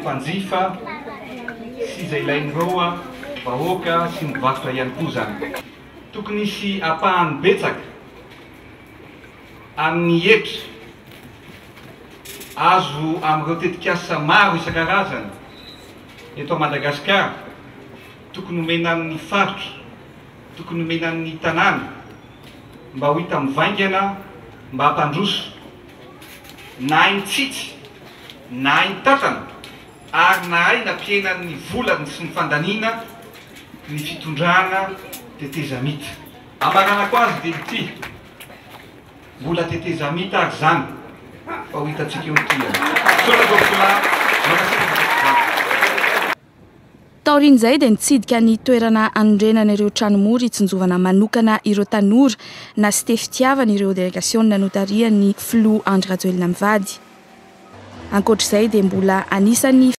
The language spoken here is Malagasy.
Fanjifa sy izay ilain'ireo vahoaka sy mivarotra ihany koa zany. Tokony hisy apahany betsaka amin'ny hetra azo amin'ireo tetikasa maro isan-karazany eto Madagasikara. Tokony omena amin'ny faritra, tokony omena amin'ny tanàna mba ho hita mivaingana, mba hampandroso na intsitsy na intantana ary na ay nampienan'ny volany sy ny fandaniana ny fitondrana tetezamita. Amaranako azy dia ity mbola tetezamita ary zany fa ho hitantsika eo taorin'izay dia nitsidika ny toerana anondrenana ireo tranomora hitsinjovana manokana ireo tanora na sy te fitiavana ireo délégation notarian'ny filoha Andry Rajoelina Mivady. Ankoatr'izay dia mbola anisany